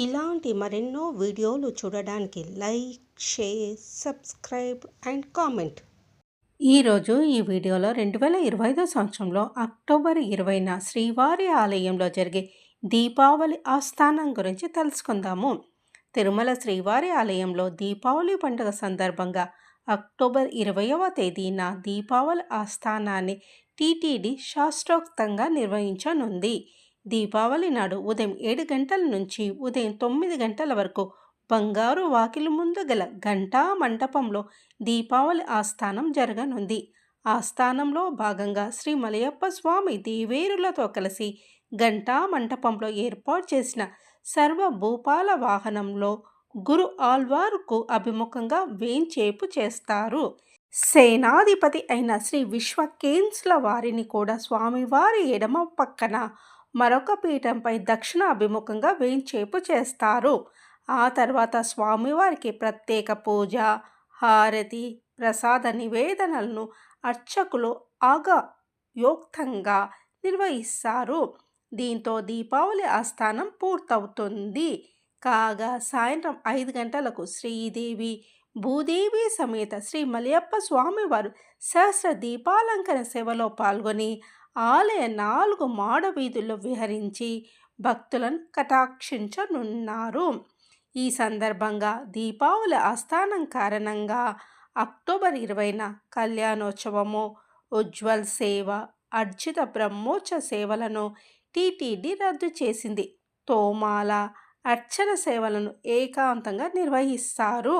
ఇలాంటి మరెన్నో వీడియోలు చూడడానికి like, share, subscribe and comment. ఈరోజు ఈ వీడియోలో 2025 సంవత్సరంలో అక్టోబర్ 20న శ్రీవారి ఆలయంలో జరిగే దీపావళి ఆస్థానం గురించి తెలుసుకుందాము. తిరుమల శ్రీవారి ఆలయంలో దీపావళి పండుగ సందర్భంగా అక్టోబర్ 20వ తేదీన దీపావళి ఆస్థానాన్ని టీటీడీ శాస్త్రోక్తంగా నిర్వహించనుంది. దీపావళి నాడు ఉదయం 7 గంటల నుంచి ఉదయం 9 గంటల వరకు బంగారు వాకిలి ముందు గల ఘంటా మంటపంలో దీపావళి ఆస్థానం జరగనుంది. ఆస్థానంలో భాగంగా శ్రీ మలయప్ప స్వామి దేవేరులతో కలిసి ఘంటా మంటపంలో ఏర్పాటు చేసిన సర్వభూపాల వాహనంలో గురు ఆళ్వార్కు అభిముఖంగా వేంచేపు చేస్తారు. సేనాధిపతి అయిన శ్రీ విశ్వకేన్స్ల వారిని కూడా స్వామివారి ఎడమ పక్కన మరొక పీఠంపై దక్షిణ అభిముఖంగా వేంచేపు చేస్తారు. ఆ తర్వాత స్వామివారికి ప్రత్యేక పూజ, హారతి, ప్రసాద నివేదనలను అర్చకులు ఆగమోక్తంగా నిర్వహిస్తారు. దీంతో దీపావళి ఆస్థానం పూర్తవుతుంది. కాగా సాయంత్రం 5 గంటలకు శ్రీదేవి, భూదేవి సమేత శ్రీ మలయప్ప స్వామివారు సహస్ర దీపాలంకరణ సేవలో పాల్గొని ఆలయ 4 మాడ వీధుల్లో విహరించి భక్తులను కటాక్షించనున్నారు. ఈ సందర్భంగా దీపావళి ఆస్థానం కారణంగా అక్టోబర్ 20న కళ్యాణోత్సవము, ఉజ్వల్ సేవ, అర్జిత బ్రహ్మోత్సవ సేవలను టీటీడీ రద్దు చేసింది. తోమాల, అర్చన సేవలను ఏకాంతంగా నిర్వహిస్తారు.